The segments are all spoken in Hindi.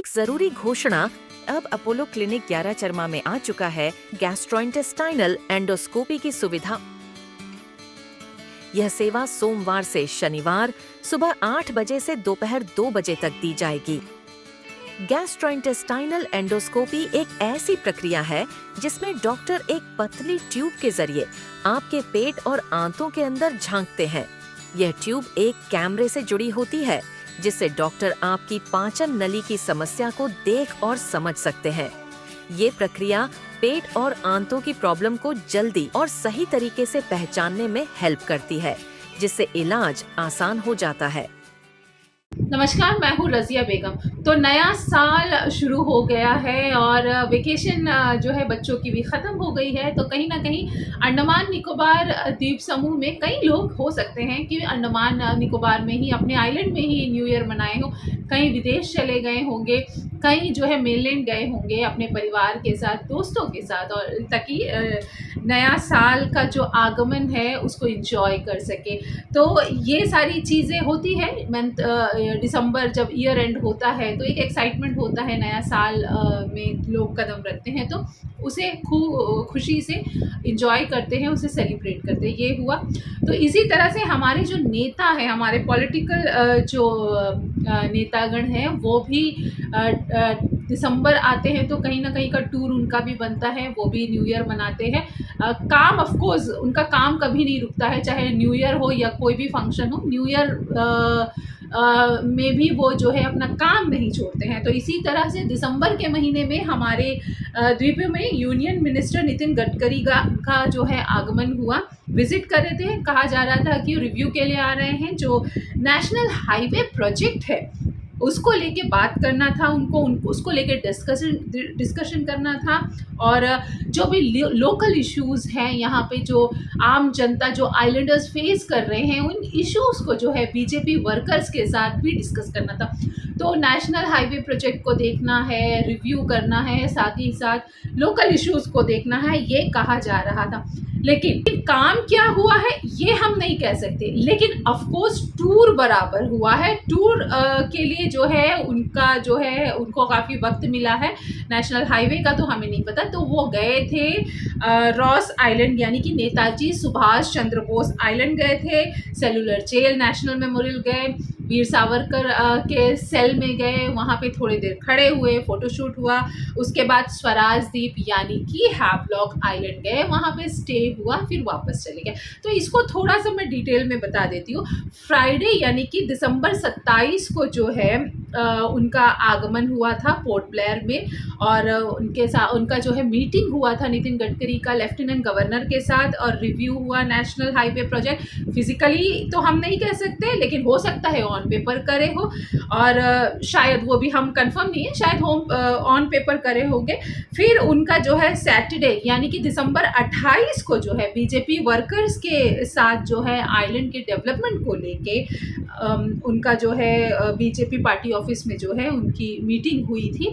एक जरूरी घोषणा। अब अपोलो क्लिनिक 11 चरमा में आ चुका है गैस्ट्रोइंटेस्टाइनल एंडोस्कोपी की सुविधा। यह सेवा सोमवार से शनिवार सुबह 8 बजे से दोपहर 2 बजे तक दी जाएगी। गैस्ट्रोइंटेस्टाइनल एंडोस्कोपी एक ऐसी प्रक्रिया है जिसमें डॉक्टर एक पतली ट्यूब के जरिए आपके पेट और आंतों के अंदर झांकते हैं। यह ट्यूब एक कैमरे से जुड़ी होती है जिससे डॉक्टर आपकी पाचन नली की समस्या को देख और समझ सकते हैं। ये प्रक्रिया पेट और आंतों की प्रॉब्लम को जल्दी और सही तरीके से पहचानने में हेल्प करती है, जिससे इलाज आसान हो जाता है। नमस्कार, मैं हूँ रज़िया बेगम। तो नया साल शुरू हो गया है और वेकेशन जो है बच्चों की भी ख़त्म हो गई है। तो कहीं ना कहीं अंडमान निकोबार द्वीप समूह में कई लोग हो सकते हैं कि अंडमान निकोबार में ही, अपने आइलैंड में ही न्यू ईयर मनाए हों। कहीं विदेश चले गए होंगे, कहीं जो है मेनलैंड गए होंगे अपने परिवार के साथ, दोस्तों के साथ, और ताकि नया साल का जो आगमन है उसको एंजॉय कर सके। तो ये सारी चीज़ें होती है। दिसंबर जब ईयर एंड होता है तो एक एक्साइटमेंट होता है, नया साल में लोग कदम रखते हैं तो उसे खुशी से इंजॉय करते हैं, उसे सेलिब्रेट करते हैं। ये हुआ। तो इसी तरह से हमारे जो नेता हैं, हमारे पॉलिटिकल जो नेतागण हैं, वो भी दिसंबर आते हैं तो कहीं ना कहीं का टूर उनका भी बनता है, वो भी न्यू ईयर मनाते हैं। काम ऑफ कोर्स उनका काम कभी नहीं रुकता है, चाहे न्यू ईयर हो या कोई भी फंक्शन हो। न्यू ईयर में भी वो जो है अपना काम नहीं छोड़ते हैं। तो इसी तरह से दिसंबर के महीने में हमारे द्वीप में यूनियन मिनिस्टर नितिन गडकरी का जो है आगमन हुआ। विजिट कर रहे थे, कहा जा रहा था कि रिव्यू के लिए आ रहे हैं। जो नेशनल हाईवे प्रोजेक्ट है उसको लेके बात करना था उनको उसको लेके डिस्कशन करना था। और जो भी लोकल इश्यूज़ हैं यहाँ पे, जो आम जनता, जो आइलैंडर्स फेस कर रहे हैं, उन इश्यूज़ को जो है बीजेपी वर्कर्स के साथ भी डिस्कस करना था। तो नेशनल हाईवे प्रोजेक्ट को देखना है, रिव्यू करना है, साथ ही साथ लोकल इश्यूज़ को देखना है, ये कहा जा रहा था। लेकिन काम क्या हुआ है ये हम नहीं कह सकते, लेकिन ऑफ कोर्स टूर बराबर हुआ है। टूर के लिए जो है उनको काफ़ी वक्त मिला है। नेशनल हाईवे का तो हमें नहीं पता। तो वो गए थे रॉस आइलैंड, यानी कि नेताजी सुभाष चंद्र बोस आइलैंड गए थे, सेलुलर जेल, नेशनल मेमोरियल गए, वीर सावरकर के सेल में गए, वहाँ पे थोड़ी देर खड़े हुए, फोटोशूट हुआ। उसके बाद स्वराज द्वीप यानी कि हैवलॉक आइलैंड गए, वहाँ पे स्टे हुआ, फिर वापस चले गए। तो इसको थोड़ा सा मैं डिटेल में बता देती हूँ। फ्राइडे यानी कि दिसंबर 27 को जो है उनका आगमन हुआ था पोर्ट ब्लेयर में, और उनके साथ उनका जो है मीटिंग हुआ था नितिन गडकरी का लेफ्टिनेंट गवर्नर के साथ, और रिव्यू हुआ नेशनल हाईवे प्रोजेक्ट। फिजिकली तो हम नहीं कह सकते, लेकिन हो सकता है ऑन पेपर करे हो, और शायद वो भी हम कंफर्म नहीं है, शायद ऑन पेपर करे होंगे। फिर उनका जो है सैटरडे यानी कि दिसंबर 28 को जो है बीजेपी वर्कर्स के साथ जो है आइलैंड के डेवलपमेंट को लेके उनका जो है बीजेपी पार्टी ऑफिस में जो है उनकी मीटिंग हुई थी,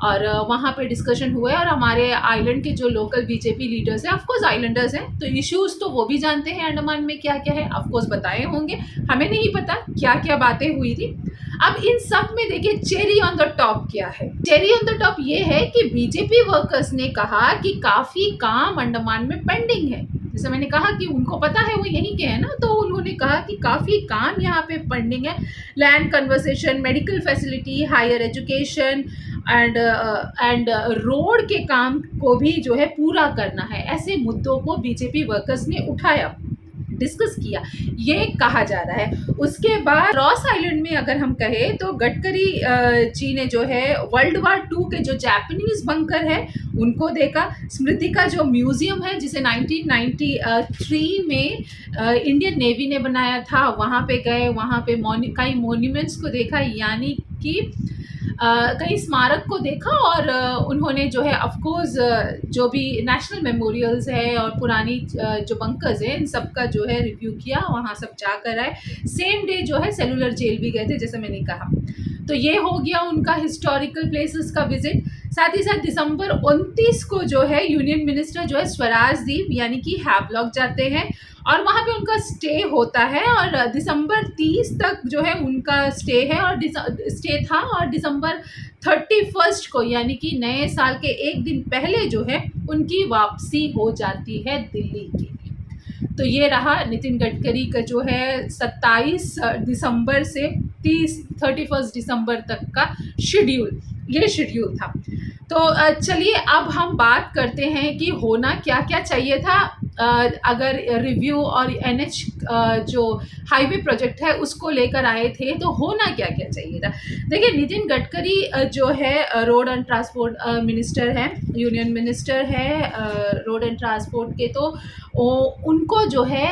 और वहाँ पे डिस्कशन हुआ है। और हमारे आइलैंड के जो लोकल बीजेपी लीडर्स हैं, ऑफकोर्स आइलैंडर्स हैं, तो इश्यूज़ तो वो भी जानते हैं अंडमान में क्या क्या है, ऑफकोर्स बताए होंगे, हमें नहीं पता क्या क्या बातें हुई थी। अब इन सब में देखिए चेरी ऑन द टॉप क्या है। चेरी ऑन द टॉप ये है कि बीजेपी वर्कर्स ने कहा कि काफ़ी काम अंडमान में पेंडिंग है। जैसे मैंने कहा कि उनको पता है, वो यहीं के हैं ना, तो उन्होंने कहा कि काफ़ी काम यहाँ पे पेंडिंग है। Land conversation, medical facility, higher education and road के काम को भी जो है पूरा करना है। ऐसे मुद्दों को बीजेपी वर्कर्स ने उठाया, डिस्कस किया, ये कहा जा रहा है। उसके बाद रॉस आइलैंड में अगर हम कहें तो गडकरी जी ने जो है वर्ल्ड वार 2 के जो जापानीज बंकर है उनको देखा। स्मृति का जो म्यूजियम है जिसे 1993 में इंडियन नेवी ने बनाया था, वहाँ पे गए, वहाँ पे कई मॉन्यूमेंट्स को देखा, यानी कि कई स्मारक को देखा। और उन्होंने जो है ऑफकोर्स जो भी नेशनल मेमोरियल्स है और पुरानी जो बंकर्स हैं, इन सब का जो है रिव्यू किया, वहाँ सब जा कर आए। सेम डे जो है सेलुलर जेल भी गए थे, जैसे मैंने कहा। तो ये हो गया उनका हिस्टोरिकल प्लेसेस का विजिट। साथ ही साथ दिसंबर 29 को जो है यूनियन मिनिस्टर जो है स्वराज द्वीप यानी कि हैवलॉक जाते हैं और वहाँ पे उनका स्टे होता है और दिसंबर 30 तक जो है उनका स्टे है और स्टे था और दिसंबर 31 को यानी कि नए साल के एक दिन पहले जो है उनकी वापसी हो जाती है दिल्ली की। तो ये रहा नितिन गडकरी का जो है 27 दिसंबर से 31 दिसंबर तक का शेड्यूल, ये शेड्यूल था। तो चलिए अब हम बात करते हैं कि होना क्या क्या चाहिए था अगर रिव्यू और एनएच जो हाईवे प्रोजेक्ट है उसको लेकर आए थे तो होना क्या क्या चाहिए था। देखिए नितिन गडकरी जो है रोड एंड ट्रांसपोर्ट मिनिस्टर हैं, यूनियन मिनिस्टर है रोड एंड ट्रांसपोर्ट के, तो उनको जो है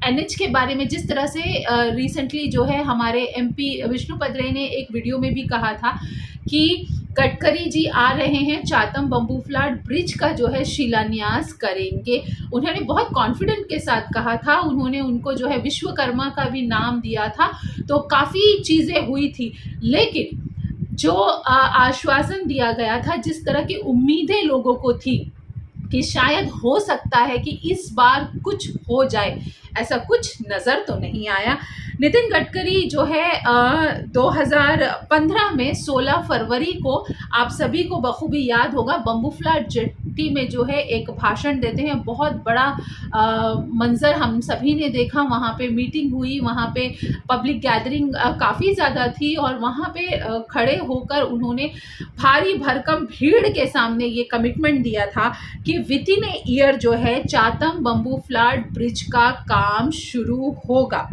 एनएच के बारे में जिस तरह से रिसेंटली जो है हमारे एमपी विष्णु पदरे ने एक वीडियो में भी कहा था कि गडकरी जी आ रहे हैं, चातम बम्बू फ्लैट ब्रिज का जो है शिलान्यास करेंगे। उन्होंने बहुत कॉन्फिडेंट के साथ कहा था, उन्होंने उनको जो है विश्वकर्मा का भी नाम दिया था, तो काफ़ी चीज़ें हुई थी। लेकिन जो आश्वासन दिया गया था, जिस तरह की उम्मीदें लोगों को थी कि शायद हो सकता है कि इस बार कुछ हो जाए, ऐसा कुछ नज़र तो नहीं आया। नितिन गडकरी जो है 2015 में 16 फरवरी को आप सभी को बखूबी याद होगा बम्बू फ्लैट जेट्टी में जो है एक भाषण देते हैं। बहुत बड़ा मंजर हम सभी ने देखा, वहाँ पे मीटिंग हुई, वहाँ पे पब्लिक गैदरिंग काफ़ी ज़्यादा थी और वहाँ पे खड़े होकर उन्होंने भारी भरकम भीड़ के सामने ये कमिटमेंट दिया था कि विद इन ए ईयर जो है चातम बम्बू फ्लैट ब्रिज का काम शुरू होगा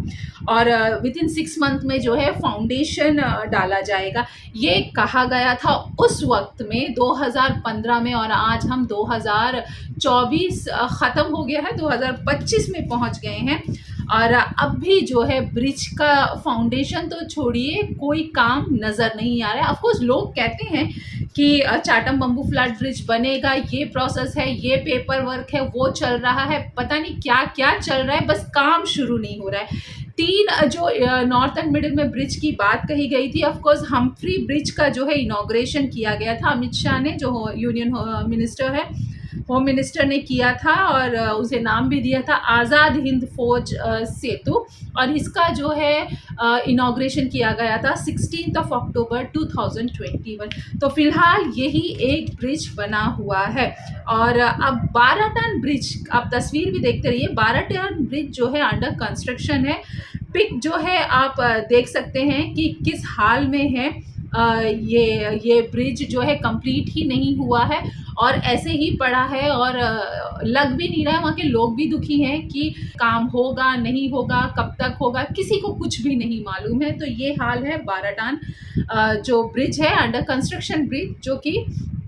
और विद इन 6 मंथ में जो है फाउंडेशन डाला जाएगा। ये कहा गया था उस वक्त में 2015 में और आज हम 2024 ख़त्म हो गया है, 2025 में पहुंच गए हैं और अब भी जो है ब्रिज का फाउंडेशन तो छोड़िए कोई काम नज़र नहीं आ रहा है। ऑफकोर्स लोग कहते हैं कि चाटम बम्बू फ्लैट ब्रिज बनेगा, ये प्रोसेस है, ये पेपर वर्क है, वो चल रहा है, पता नहीं क्या क्या चल रहा है, बस काम शुरू नहीं हो रहा है। 3 जो नॉर्थ एंड मिडिल में ब्रिज की बात कही गई थी, ऑफकोर्स हम्फ्री ब्रिज का जो है इनॉग्रेशन किया गया था, अमित शाह ने जो यूनियन मिनिस्टर है, होम मिनिस्टर ने किया था और उसे नाम भी दिया था आज़ाद हिंद फौज सेतु और इसका जो है इनॉग्रेशन किया गया था 16 अक्टूबर 2021। तो फिलहाल यही एक ब्रिज बना हुआ है और अब 12 टन ब्रिज, आप तस्वीर भी देखते रहिए, 12 टन ब्रिज जो है अंडर कंस्ट्रक्शन है। पिक जो है आप देख सकते हैं कि किस हाल में है। ये ब्रिज जो है कंप्लीट ही नहीं हुआ है और ऐसे ही पड़ा है और लग भी नहीं रहा है। वहाँ के लोग भी दुखी हैं कि काम होगा नहीं होगा, कब तक होगा, किसी को कुछ भी नहीं मालूम है। तो ये हाल है 12 टन जो ब्रिज है अंडर कंस्ट्रक्शन ब्रिज, जो कि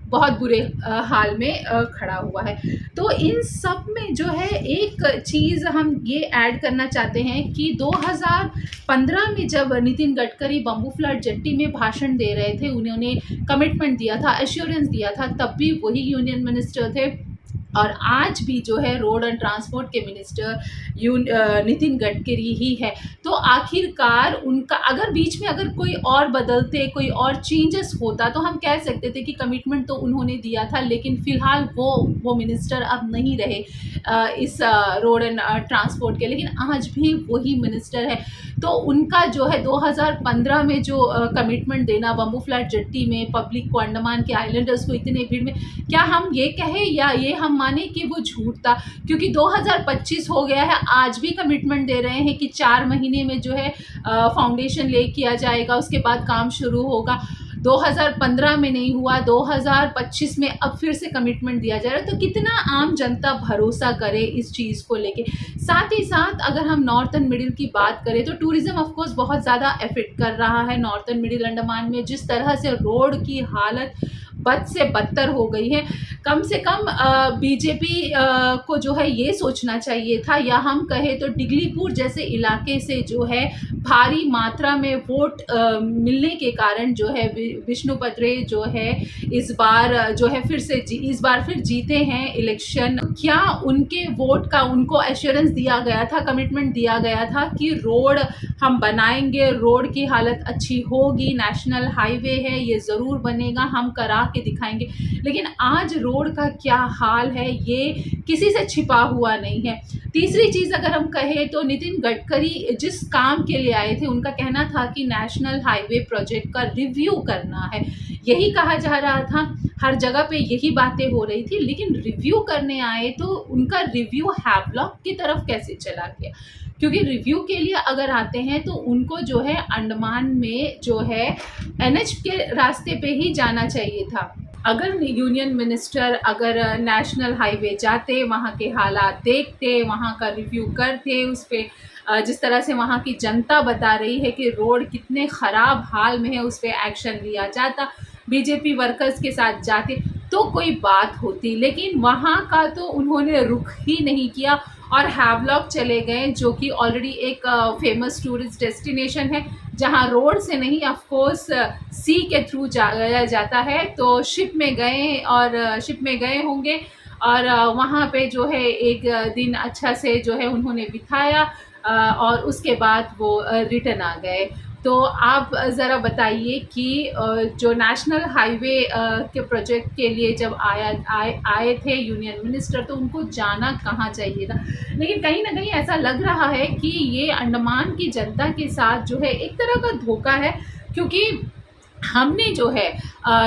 बहुत बुरे हाल में खड़ा हुआ है। तो इन सब में जो है एक चीज़ हम ये ऐड करना चाहते हैं कि 2015 में जब Nitin Gadkari bamboo flat jetty में भाषण दे रहे थे, उन्होंने कमिटमेंट दिया था, एश्योरेंस दिया था, तब भी वही यूनियन मिनिस्टर थे और आज भी जो है रोड एंड ट्रांसपोर्ट के मिनिस्टर नितिन गडकरी ही है। तो आखिरकार उनका अगर बीच में अगर कोई और बदलते, कोई और चेंजेस होता तो हम कह सकते थे कि कमिटमेंट तो उन्होंने दिया था, लेकिन फ़िलहाल वो मिनिस्टर अब नहीं रहे इस रोड एंड ट्रांसपोर्ट के, लेकिन आज भी वही मिनिस्टर है। तो उनका जो है 2015 में जो कमिटमेंट देना बम्बू फ्लैट जेट्टी में पब्लिक को, अंडमान के आइलैंडर्स को इतने भीड़ में, क्या हम ये कहें या ये हम माने कि वो झूठ था? क्योंकि 2025 हो गया है, आज भी कमिटमेंट दे रहे हैं कि 4 महीने में जो है फाउंडेशन ले किया जाएगा, उसके बाद काम शुरू होगा। 2015 में नहीं हुआ, 2025 में अब फिर से कमिटमेंट दिया जा रहा है। तो कितना आम जनता भरोसा करे इस चीज़ को लेके। साथ ही साथ अगर हम नॉर्थ एंड मिडिल की बात करें तो टूरिज़्म ऑफ कोर्स बहुत ज़्यादा इफेक्ट कर रहा है नॉर्थ एंड मिडिल अंडमान में। जिस तरह से रोड की हालत बद से बदतर हो गई है, कम से कम बीजेपी को जो है ये सोचना चाहिए था, या हम कहें तो डिगलीपुर जैसे इलाके से जो है भारी मात्रा में वोट मिलने के कारण जो है विष्णु पदरे जो है इस बार जो है इस बार फिर जीते हैं इलेक्शन। क्या उनके वोट का उनको एश्योरेंस दिया गया था, कमिटमेंट दिया गया था कि रोड हम बनाएंगे, रोड की हालत अच्छी होगी, नेशनल हाईवे है ये ज़रूर बनेगा, हम करा के दिखाएंगे। लेकिन आज रोड का क्या हाल है ये किसी से छिपा हुआ नहीं है। तीसरी चीज़ अगर हम कहें तो नितिन गडकरी जिस काम के लिए आए थे, उनका कहना था कि नेशनल हाईवे प्रोजेक्ट का रिव्यू करना है, यही कहा जा रहा था, हर जगह पे यही बातें हो रही थी। लेकिन रिव्यू करने आए तो उनका रिव्यू हैवलॉक की तरफ कैसे चला गया? क्योंकि रिव्यू के लिए अगर आते हैं तो उनको जो है अंडमान में जो है एनएच के रास्ते पे ही जाना चाहिए था। अगर यूनियन मिनिस्टर अगर नेशनल हाईवे जाते, वहाँ के हालात देखते, वहाँ का रिव्यू करते, उस पर जिस तरह से वहाँ की जनता बता रही है कि रोड कितने ख़राब हाल में है, उस पर एक्शन लिया जाता, बीजेपी वर्कर्स के साथ जाते तो कोई बात होती। लेकिन वहाँ का तो उन्होंने रुख ही नहीं किया और हैवलॉक चले गए, जो कि ऑलरेडी एक फेमस टूरिस्ट डेस्टिनेशन है, जहाँ रोड से नहीं ऑफ कोर्स सी के थ्रू जाया जाता है। तो शिप में गए और शिप में गए होंगे और वहाँ पे जो है एक दिन अच्छा से जो है उन्होंने बिताया और उसके बाद वो रिटर्न आ गए। तो आप ज़रा बताइए कि जो नेशनल हाईवे के प्रोजेक्ट के लिए जब आए थे यूनियन मिनिस्टर, तो उनको जाना कहाँ चाहिए था? लेकिन कहीं ना कहीं ऐसा लग रहा है कि ये अंडमान की जनता के साथ जो है एक तरह का धोखा है, क्योंकि हमने जो है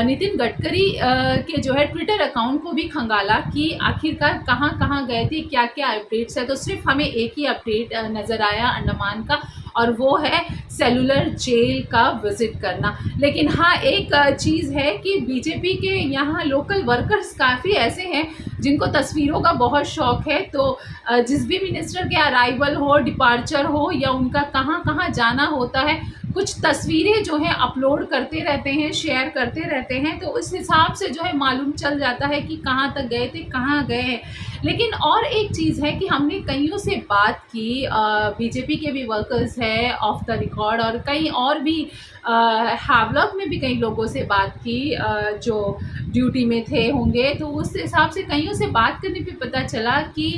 नितिन गडकरी के जो है ट्विटर अकाउंट को भी खंगाला कि आखिरकार कहाँ कहाँ गए थे, क्या क्या अपडेट्स है। तो सिर्फ हमें एक ही अपडेट नज़र आया अंडमान का, और वो है सेलुलर जेल का विज़िट करना। लेकिन हाँ, एक चीज़ है कि बीजेपी के यहाँ लोकल वर्कर्स काफ़ी ऐसे हैं जिनको तस्वीरों का बहुत शौक़ है। तो जिस भी मिनिस्टर के अराइवल हो, डिपार्चर हो, या उनका कहाँ कहाँ जाना होता है, कुछ तस्वीरें जो है अपलोड करते रहते हैं, शेयर करते रहते हैं। तो उस हिसाब से जो है मालूम चल जाता है कि कहाँ तक गए थे, कहाँ गए हैं। लेकिन और एक चीज़ है कि हमने कईयों से बात की, बीजेपी के भी वर्कर्स हैं ऑफ द रिकॉर्ड, और कई और भी हैवलॉक में भी कई लोगों से बात की जो ड्यूटी में थे होंगे। तो उस हिसाब से कईयों से बात करने पे पता चला कि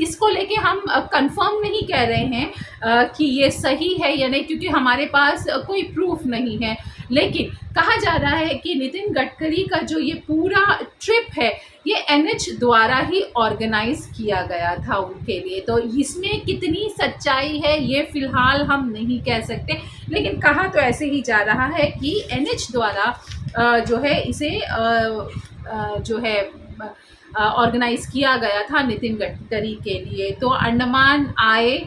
इसको लेके हम कंफर्म नहीं कह रहे हैं कि ये सही है या नहीं, क्योंकि हमारे पास कोई प्रूफ नहीं है। लेकिन कहा जा रहा है कि नितिन गडकरी का जो ये पूरा ट्रिप है, ये एनएच द्वारा ही ऑर्गेनाइज किया गया था उनके लिए। तो इसमें कितनी सच्चाई है ये फ़िलहाल हम नहीं कह सकते, लेकिन कहा तो ऐसे ही जा रहा है कि एनएच द्वारा जो है इसे जो है ऑर्गेनाइज किया गया था नितिन गडकरी के लिए। तो अंडमान आए,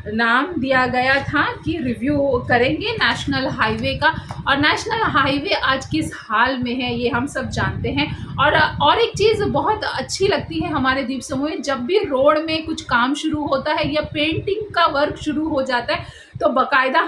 नाम दिया गया था कि रिव्यू करेंगे नेशनल हाईवे का, और नेशनल हाईवे आज किस हाल में है ये हम सब जानते हैं। और एक चीज़ बहुत अच्छी लगती है हमारे द्वीप समूह में, जब भी रोड में कुछ काम शुरू होता है या पेंटिंग का वर्क शुरू हो जाता है, तो बाकायदा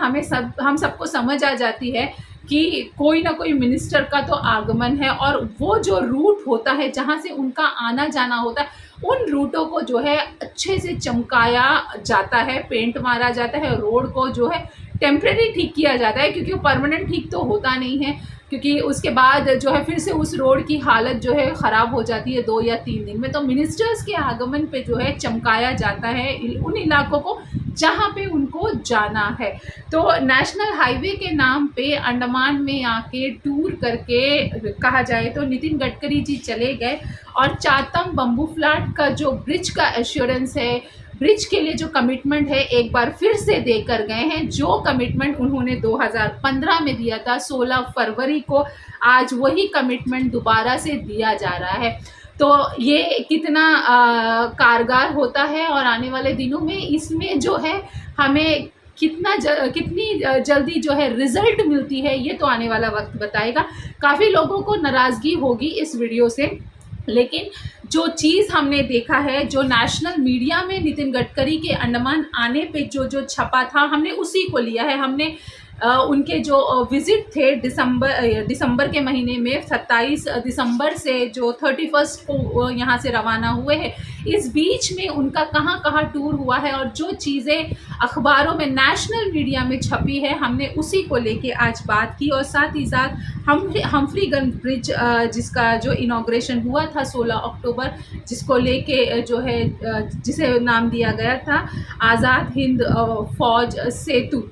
हम सबको समझ आ जाती है कि कोई ना कोई मिनिस्टर का तो आगमन है। और वो जो रूट होता है जहाँ से उनका आना जाना होता है, उन रूटों को जो है अच्छे से चमकाया जाता है, पेंट मारा जाता है, रोड को जो है टेम्परेरी ठीक किया जाता है, क्योंकि वो परमानेंट ठीक तो होता नहीं है, क्योंकि उसके बाद जो है फिर से उस रोड की हालत जो है ख़राब हो जाती है 2 या 3 दिन में। तो मिनिस्टर्स के आगमन पे जो है चमकाया जाता है उन इलाकों को जहाँ पे उनको जाना है। तो नेशनल हाईवे के नाम पे अंडमान में आके टूर करके कहा जाए तो नितिन गडकरी जी चले गए, और चातम बम्बू फ्लैट का जो ब्रिज का एश्योरेंस है, ब्रिज के लिए जो कमिटमेंट है, एक बार फिर से देकर गए हैं। जो कमिटमेंट उन्होंने 2015 में दिया था 16 फरवरी को, आज वही कमिटमेंट दोबारा से दिया जा रहा है। तो ये कितना कारगर होता है, और आने वाले दिनों में इसमें जो है हमें कितनी जल्दी जो है रिज़ल्ट मिलती है, ये तो आने वाला वक्त बताएगा। काफ़ी लोगों को नाराज़गी होगी इस वीडियो से, लेकिन जो चीज़ हमने देखा है, जो नेशनल मीडिया में नितिन गडकरी के अंडमान आने पे जो छपा था, हमने उसी को लिया है। हमने उनके जो विज़िट थे दिसंबर के महीने में 27 दिसंबर से जो 31 को वो यहाँ से रवाना हुए हैं, इस बीच में उनका कहाँ कहाँ टूर हुआ है और जो चीज़ें अखबारों में नेशनल मीडिया में छपी है, हमने उसी को लेके आज बात की। और साथ ही साथ हम्फ्रीगंज ब्रिज जिसका जो इनॉग्रेशन हुआ था 16 अक्टूबर, जिसको लेके जो है जिसे नाम दिया गया था आज़ाद हिंद फौज सेतु,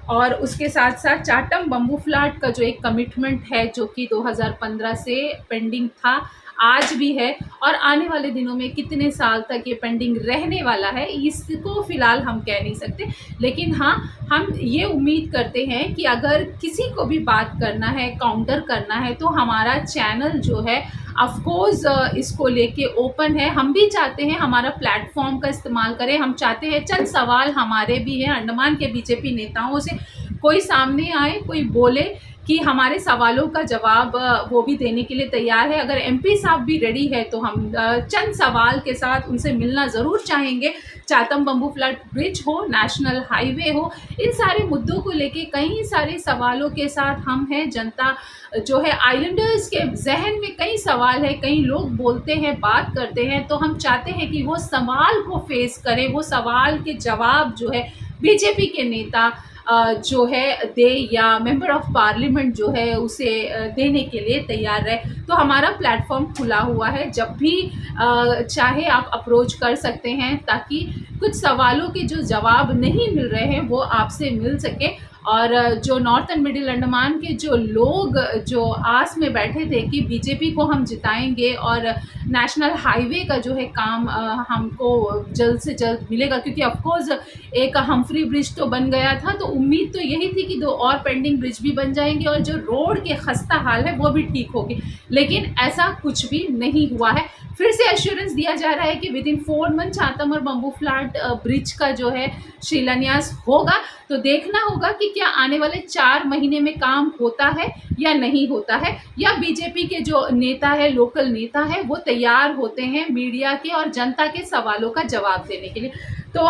और उसके साथ साथ चाटम बम्बू फ्लैट का जो एक कमिटमेंट है जो कि 2015 से पेंडिंग था, आज भी है, और आने वाले दिनों में कितने साल तक ये पेंडिंग रहने वाला है इसको फ़िलहाल हम कह नहीं सकते। लेकिन हाँ, हम ये उम्मीद करते हैं कि अगर किसी को भी बात करना है, काउंटर करना है, तो हमारा चैनल जो है ऑफ कोर्स इसको लेके ओपन है। हम भी चाहते हैं हमारा प्लेटफॉर्म का इस्तेमाल करें। हम चाहते हैं चंद सवाल हमारे भी हैं अंडमान के बीजेपी नेताओं से, कोई सामने आए, कोई बोले कि हमारे सवालों का जवाब वो भी देने के लिए तैयार है। अगर एमपी साहब भी रेडी है तो हम चंद सवाल के साथ उनसे मिलना ज़रूर चाहेंगे। चातम बम्बू फ्लैट ब्रिज हो, नेशनल हाईवे हो, इन सारे मुद्दों को लेके कई सारे सवालों के साथ हम हैं। जनता जो है, आइलैंडर्स के जहन में कई सवाल है, कई लोग बोलते हैं, बात करते हैं, तो हम चाहते हैं कि वो सवाल को फेस करें, वो सवाल के जवाब जो है बीजेपी के नेता जो है दे, या मेंबर ऑफ पार्लियामेंट जो है उसे देने के लिए तैयार रहे। तो हमारा प्लेटफॉर्म खुला हुआ है, जब भी चाहे आप अप्रोच कर सकते हैं, ताकि कुछ सवालों के जो जवाब नहीं मिल रहे हैं वो आपसे मिल सके। और जो नॉर्थ एंड मिडिल अंडमान के जो लोग जो आस में बैठे थे कि बीजेपी को हम जिताएंगे और नेशनल हाईवे का जो है काम हमको जल्द से जल्द मिलेगा, क्योंकि ऑफ कोर्स एक हम्फ्री ब्रिज तो बन गया था, तो उम्मीद तो यही थी कि 2 और पेंडिंग ब्रिज भी बन जाएंगे और जो रोड के खस्ता हाल है वो भी ठीक होगी। लेकिन ऐसा कुछ भी नहीं हुआ है। फिर से एश्योरेंस दिया जा रहा है कि विद इन 4 मंथ चातम और बम्बू फ्लैट ब्रिज का जो है शिलान्यास होगा। तो देखना होगा कि क्या आने वाले 4 महीने में काम होता है या नहीं होता है, या बीजेपी के जो नेता है, लोकल नेता है, वो तैयार होते हैं मीडिया के और जनता के सवालों का जवाब देने के लिए। तो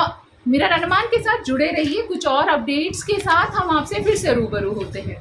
मिरर अंडमान के साथ जुड़े रहिए, कुछ और अपडेट्स के साथ हम आपसे फिर से रूबरू होते हैं।